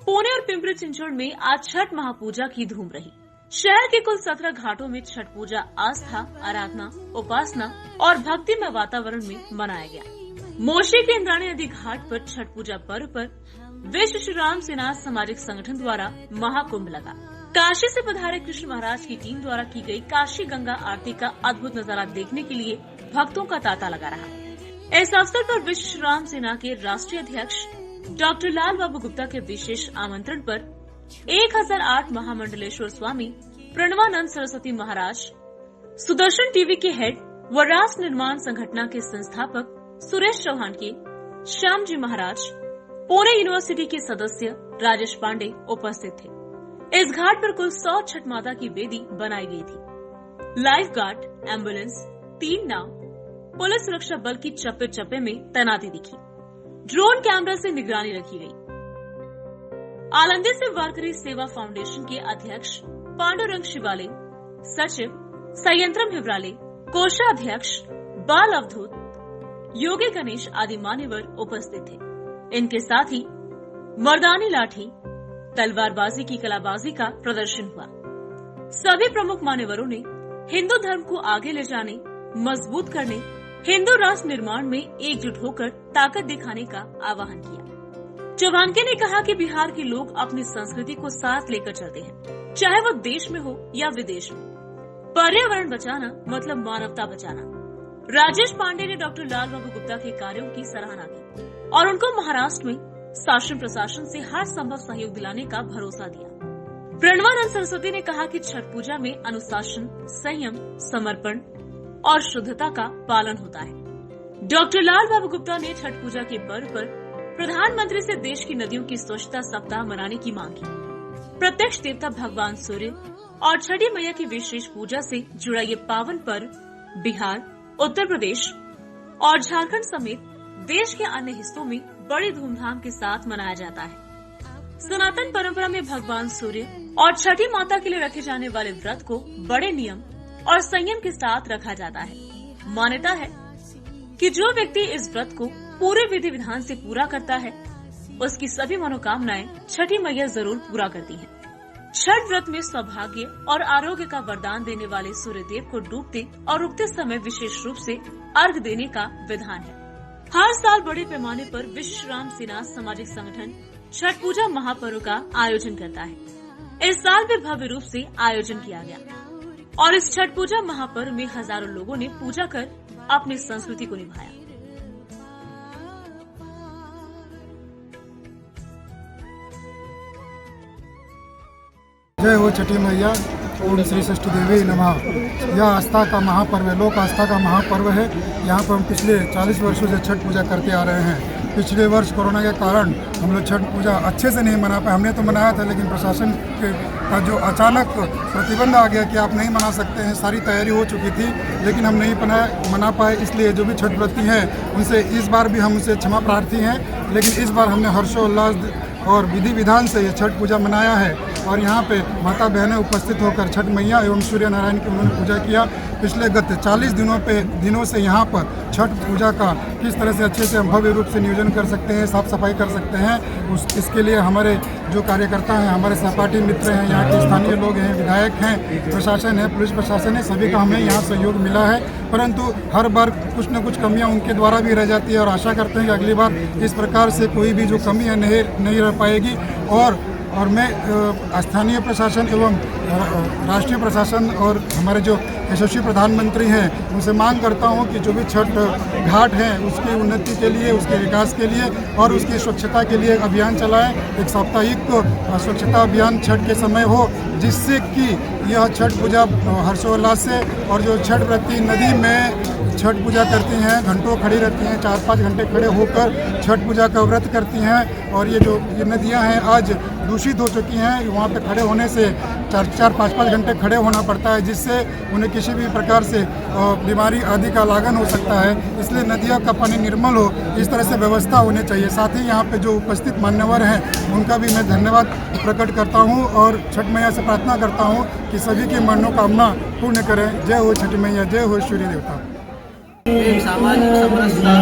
पुणे और पिंपरी चिंचवड़ में आज छठ महापूजा की धूम रही। शहर के कुल 17 घाटों में छठ पूजा आस्था, आराधना, उपासना और भक्तिमय वातावरण में मनाया गया। मोशी के इंद्राणी नदी घाट पर छठ पूजा पर्व पर विश्व श्री राम सेना सामाजिक संगठन द्वारा महाकुंभ लगा। काशी से पधारे कृष्ण महाराज की टीम द्वारा की गई काशी गंगा आरती का अद्भुत नजारा देखने के लिए भक्तों का तांता लगा रहा। इस अवसर पर विश्व श्री राम सेना के राष्ट्रीय अध्यक्ष डॉक्टर लाल बाबू गुप्ता के विशेष आमंत्रण पर 1008 महामंडलेश्वर स्वामी प्रणवानंद सरस्वती महाराज, सुदर्शन टीवी के हेड व राष्ट्र निर्माण संगठन के संस्थापक सुरेश चौहान के श्याम जी महाराज, पुणे यूनिवर्सिटी के सदस्य राजेश पांडे उपस्थित थे। इस घाट पर कुल 100 छठ माता की वेदी बनाई गई थी। लाइफ गार्ड, एम्बुलेंस, 3 नाव, पुलिस सुरक्षा बल की चप्पे चप्पे में तैनाती दिखी। ड्रोन कैमरा से निगरानी रखी गई। आलंदी से वारकरी सेवा फाउंडेशन के अध्यक्ष पांडुरंग शिवाले, सचिव संयंत्रम हिवराले, कोषाध्यक्ष बाल अवधूत, योगी गणेश आदि मान्यवर उपस्थित थे। इनके साथ ही मर्दानी लाठी, तलवारबाजी की कलाबाजी का प्रदर्शन हुआ। सभी प्रमुख मान्यवरों ने हिंदू धर्म को आगे ले जाने, मजबूत करने, हिंदू राष्ट्र निर्माण में एकजुट होकर ताकत दिखाने का आह्वान किया। चौहानके ने कहा कि बिहार के लोग अपनी संस्कृति को साथ लेकर चलते हैं, चाहे वो देश में हो या विदेश में। पर्यावरण बचाना मतलब मानवता बचाना। राजेश पांडे ने डॉक्टर लाल बाबू गुप्ता के कार्यों की सराहना की और उनको महाराष्ट्र में शासन प्रशासन से हर संभव सहयोग दिलाने का भरोसा दिया। प्रणवानंद सरस्वती ने कहा कि छठ पूजा में अनुशासन, संयम, समर्पण और शुद्धता का पालन होता है। डॉक्टर लाल बाबू गुप्ता ने छठ पूजा के पर्व पर प्रधानमंत्री से देश की नदियों की स्वच्छता सप्ताह मनाने की मांग की। प्रत्यक्ष देवता भगवान सूर्य और छठी मैया की विशेष पूजा से जुड़ा ये पावन पर्व बिहार, उत्तर प्रदेश और झारखंड समेत देश के अन्य हिस्सों में बड़ी धूमधाम के साथ मनाया जाता है। सनातन परंपरा में भगवान सूर्य और छठी माता के लिए रखे जाने वाले व्रत को बड़े नियम और संयम के साथ रखा जाता है। मान्यता है कि जो व्यक्ति इस व्रत को पूरे विधि विधान से पूरा करता है, उसकी सभी मनोकामनाएं छठी मैया जरूर पूरा करती हैं। छठ व्रत में सौभाग्य और आरोग्य का वरदान देने वाले सूर्य देव को डूबते और उगते समय विशेष रूप से अर्घ देने का विधान है। हर साल बड़े पैमाने पर विश्व श्री राम सेना सामाजिक संगठन छठ पूजा महापर्व का आयोजन करता है। इस साल भी भव्य रूप से आयोजन किया गया और इस छठ पूजा महापर्व में हजारों लोगों ने पूजा कर अपनी संस्कृति को निभाया। जय हो छठी मैया, ओम श्री षष्ठी देवी नमः। यह आस्था का महापर्व है, लोक आस्था का महापर्व है। यहाँ पर हम पिछले 40 वर्षों से छठ पूजा करते आ रहे हैं। पिछले वर्ष कोरोना के कारण हम लोग छठ पूजा अच्छे से नहीं मना पाए। हमने तो मनाया था, लेकिन प्रशासन का जो अचानक प्रतिबंध आ गया कि आप नहीं मना सकते हैं, सारी तैयारी हो चुकी थी, लेकिन हम नहीं मना पाए। इसलिए जो भी छठ व्रती हैं उनसे इस बार भी हम उनसे क्षमा प्रार्थी हैं। लेकिन इस बार हमने हर्षोल्लास और विधि विधान से ये छठ पूजा मनाया है और यहाँ पे माता बहनें उपस्थित होकर छठ मैया एवं सूर्य नारायण की उन्होंने पूजा किया। पिछले गत 40 दिनों से यहाँ पर छठ पूजा का किस तरह से अच्छे से भव्य रूप से नियोजन कर सकते हैं, साफ सफाई कर सकते हैं, इसके लिए हमारे जो कार्यकर्ता हैं, हमारे सहपाठी मित्र हैं, यहाँ के स्थानीय लोग हैं, विधायक हैं, प्रशासन है, पुलिस प्रशासन है, सभी का हमें यहाँ सहयोग मिला है। परंतु हर बार कुछ न कुछ कमियाँ उनके द्वारा भी रह जाती है और आशा करते हैं कि अगली बार इस प्रकार से कोई भी जो कमी है नहीं रह पाएगी। और मैं स्थानीय प्रशासन एवं राष्ट्रीय प्रशासन और हमारे जो यशस्वी प्रधानमंत्री हैं उनसे मांग करता हूं कि जो भी छठ घाट हैं उसकी उन्नति के लिए, उसके विकास के लिए और उसकी स्वच्छता के लिए अभियान चलाएं। एक साप्ताहिक स्वच्छता अभियान छठ के समय हो, जिससे कि यह छठ पूजा हर्षोल्लास से, और जो छठ व्रती नदी में छठ पूजा करती हैं, घंटों खड़ी रहती हैं, 4-5 घंटे खड़े होकर छठ पूजा का व्रत करती हैं। और ये नदियां हैं आज दूषित हो चुकी हैं, वहाँ पे खड़े होने से 4-5 घंटे खड़े होना पड़ता है, जिससे उन्हें किसी भी प्रकार से बीमारी आदि का लागन हो सकता है। इसलिए नदियों का पानी निर्मल हो, इस तरह से व्यवस्था होनी चाहिए। साथ ही यहाँ पे जो उपस्थित मान्यवर हैं उनका भी मैं धन्यवाद प्रकट करता हूँ और छठ मैया से प्रार्थना करता हूँ कि सभी की मनोकामना पूर्ण करें। जय हो छठ मैया, जय हो सूर्य देवता। एक सामाजिक समरसता,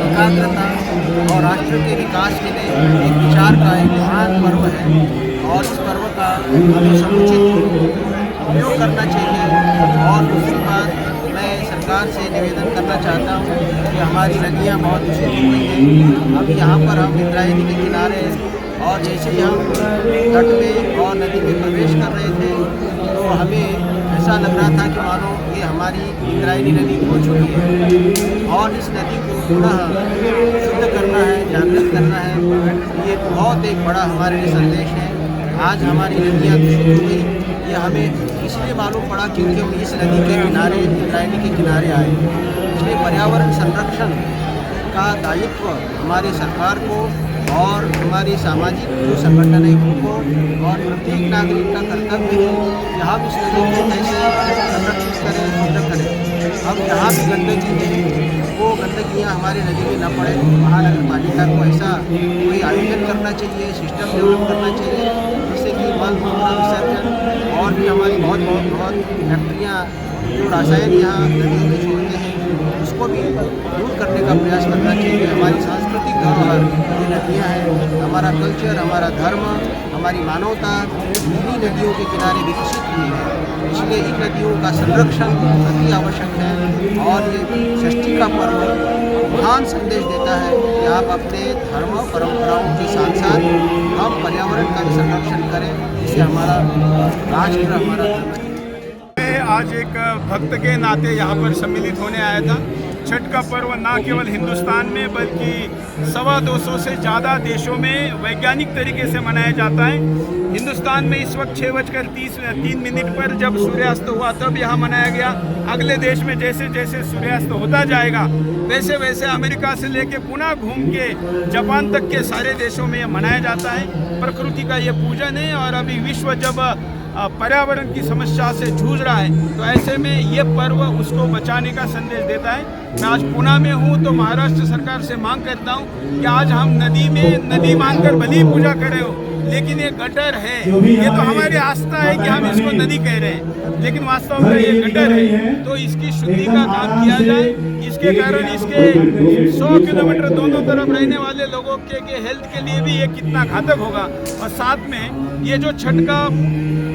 एकाग्रता और राष्ट्र के विकास के लिए एक विचार का एक महान पर्व है और इस पर्व का हमें समुचित उपयोग करना चाहिए। और दूसरी बात, मैं सरकार से निवेदन करना चाहता हूँ कि हमारी नदियाँ बहुत दूषित हो गई हैं। अब यहाँ पर हम इंद्रायणी के किनारे और जैसे ही हम तट में और नदी में प्रवेश कर रहे थे तो हमें ऐसा लग रहा था कि मानो ये हमारी इंद्रायणी नदी खो चुकी है और इस नदी को पुनः शुद्ध करना है, जागृत करना है। ये बहुत एक बड़ा हमारे लिए संदेश है। आज हमारी नदियाँ दूषित हो गई, ये हमें इसलिए मालूम पड़ा क्योंकि हम इस नदी के किनारे, इंद्रायणी के किनारे आए। इसलिए पर्यावरण संरक्षण का दायित्व हमारी सरकार को और हमारी सामाजिक जो संगठन है उनको और प्रत्येक नागरिक का कर्तव्य है कि हम इस नदी को कैसे संरक्षित करें, शुद्ध करें। हम जहाँ भी गंदगी है वो गंदगियाँ हमारी नदी में न पड़े। महानगर पालिका को ऐसा कोई आयोजन करना चाहिए, सिस्टम डेवलप करना चाहिए जिससे कि मल मूत्र विसर्जन और भी हमारी बहुत फैक्ट्रियाँ जो रसायन यहाँ नदियों में छोड़ते हैं उसको भी दूर करने का प्रयास करना चाहिए। हमारी सांस्कृतिक धरोहर ये नदियाँ हैं, हमारा कल्चर, हमारा धर्म, हमारी मानवता इन्हीं नदियों के किनारे विकसित हुई है। इसलिए इन नदियों का संरक्षण अति आवश्यक है और ये षष्ठी का पर्व महान संदेश देता है कि आप अपने धर्म परंपराओं के साथ साथ हम पर्यावरण का भी संरक्षण करें, जिससे हमारा राष्ट्र, हमारा धर्म। आज एक भक्त के नाते यहाँ पर सम्मिलित होने आया था। छठ का पर्व न केवल हिंदुस्तान में बल्कि 225 से ज़्यादा देशों में वैज्ञानिक तरीके से मनाया जाता है। हिंदुस्तान में इस वक्त 6:03 पर जब सूर्यास्त हुआ तब यहाँ मनाया गया। अगले देश में जैसे जैसे सूर्यास्त होता जाएगा वैसे वैसे अमेरिका से लेके पुनः घूम के जापान तक के सारे देशों में यह मनाया जाता है। प्रकृति का ये पूजन है और अभी विश्व जब पर्यावरण की समस्या से जूझ रहा है तो ऐसे में ये पर्व उसको बचाने का संदेश देता है। मैं आज पुणे में हूँ तो महाराष्ट्र सरकार से मांग करता हूँ कि आज हम नदी मानकर भले ही पूजा करे हो, लेकिन ये गटर है, ये तो हमारी आस्था है कि हम इसको नदी कह रहे हैं, लेकिन वास्तव में ये गटर है। तो इसकी शुद्धि का काम किया जाए। इसके कारण इसके 100 किलोमीटर दोनों तरफ रहने वाले लोगों के हेल्थ के लिए भी ये कितना घातक होगा। और साथ में ये जो छठ का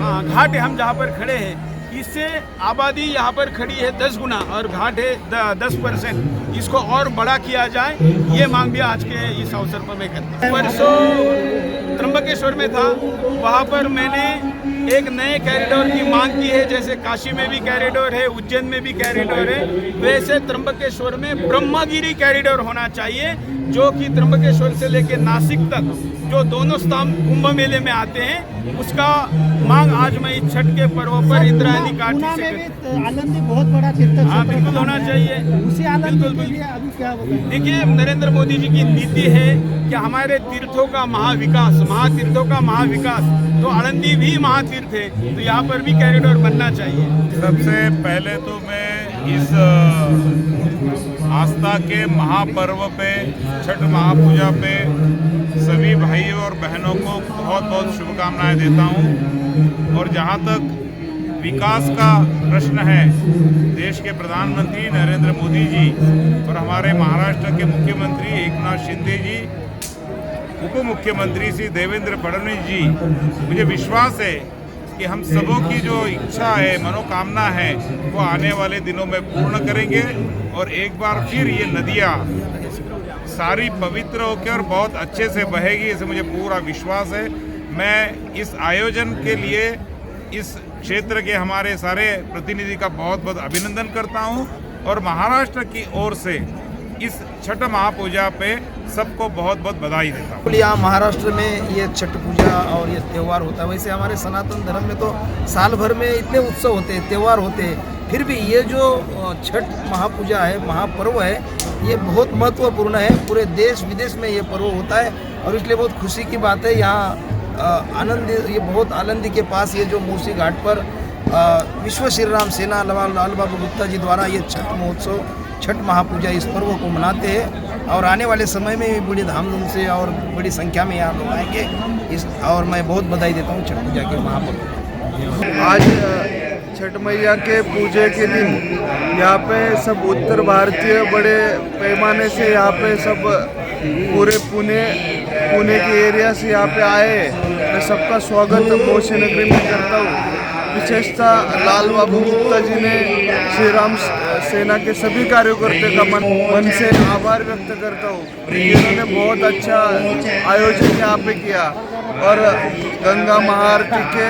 घाट है, हम जहाँ पर खड़े हैं, इससे आबादी यहाँ पर खड़ी है 10 गुना और घाट है 10%। इसको और बड़ा किया जाए, ये मांग भी आज के इस अवसर पर मैं करता हूँ। परसों त्र्यंबकेश्वर में था, वहाँ पर मैंने एक नए कॉरिडोर की मांग की है। जैसे काशी में भी कॉरिडोर है, उज्जैन में भी कॉरिडोर है, वैसे त्र्यंबकेश्वर में ब्रह्मगिरी कॉरिडोर होना चाहिए, जो कि त्र्यंबकेश्वर से लेकर नासिक तक जो दोनों स्तंभ कुंभ मेले में आते हैं, उसका मांग आज मैं इस छठ के पर्व पर इंद्रायणी घाटी से आनंदी बहुत बड़ा तीर्थ हाँ बिल्कुल होना चाहिए। उसी आनंद के लिए अभी क्या होगा? देखिए, नरेंद्र मोदी जी की नीति है कि हमारे तीर्थों का महाविकास, महातीर्थों का महाविकास, तो आनंदी भी महातीर्थ है, तो यहाँ पर भी कॉरिडोर बनना चाहिए। सबसे पहले तो मैं इस आस्था के महापर्व पे, छठ महापूजा पे सभी भाइयों और बहनों को बहुत बहुत शुभकामनाएं देता हूं। और जहां तक विकास का प्रश्न है, देश के प्रधानमंत्री नरेंद्र मोदी जी और हमारे महाराष्ट्र के मुख्यमंत्री एकनाथ शिंदे जी, उप मुख्यमंत्री श्री देवेंद्र फडणवीस जी, मुझे विश्वास है कि हम सबों की जो इच्छा है, मनोकामना है, वो आने वाले दिनों में पूर्ण करेंगे और एक बार फिर ये नदियाँ सारी पवित्र होकर और बहुत अच्छे से बहेगी, इसे मुझे पूरा विश्वास है। मैं इस आयोजन के लिए इस क्षेत्र के हमारे सारे प्रतिनिधि का बहुत बहुत अभिनंदन करता हूं और महाराष्ट्र की ओर से इस छठ महापूजा पे सबको बहुत बहुत बधाई देता हूँ। यहाँ महाराष्ट्र में ये छठ पूजा और ये त्यौहार होता है। वैसे हमारे सनातन धर्म में तो साल भर में इतने उत्सव होते हैं, त्यौहार होते हैं, फिर भी ये जो छठ महापूजा है, महापर्व है, ये बहुत महत्वपूर्ण है। पूरे देश विदेश में ये पर्व होता है और इसलिए बहुत खुशी की बात है। यहाँ आनंद, ये बहुत आनंदी के पास ये जो मूसी घाट पर विश्व श्री राम सेना लाल बाबू गुप्ता जी द्वारा ये छठ महोत्सव, छठ महापूजा, इस पर्व को मनाते हैं और आने वाले समय में भी बड़ी धामधूम से और बड़ी संख्या में यहाँ लोग आएंगे। और मैं बहुत बधाई देता हूँ छठ पूजा के महापर्व। आज छठ मैया के पूजे के दिन यहाँ पे सब उत्तर भारतीय बड़े पैमाने से यहाँ पे सब पूरे पुणे के एरिया से यहाँ पे आए। मैं सबका स्वागत मोशी नगरी में करता हूँ। विशेषतः लाल बाबू गुप्ता जी ने श्री राम सेना के सभी कार्यकर्ताओं का मन से आभार व्यक्त करता हूँ। इन्होंने बहुत अच्छा आयोजन यहाँ पे किया और गंगा महाआरती के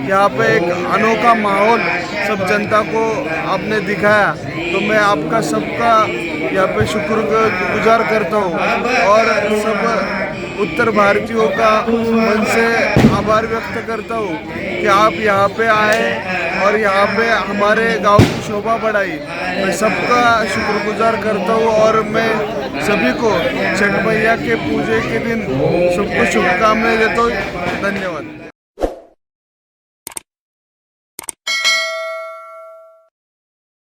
यहाँ पे एक अनोखा माहौल सब जनता को आपने दिखाया। तो मैं आपका सबका यहाँ पे शुक्रगुजार करता हूँ और सब उत्तर भारतीयों का मन से आभार व्यक्त करता हूँ कि आप यहाँ पे आए और यहाँ पे हमारे गांव की शोभा बढ़ाई। मैं सबका शुक्रगुजार करता हूँ और मैं सभी को छठ मैया के पूजे के दिन सबको शुभकामनाएं देता हूँ। धन्यवाद।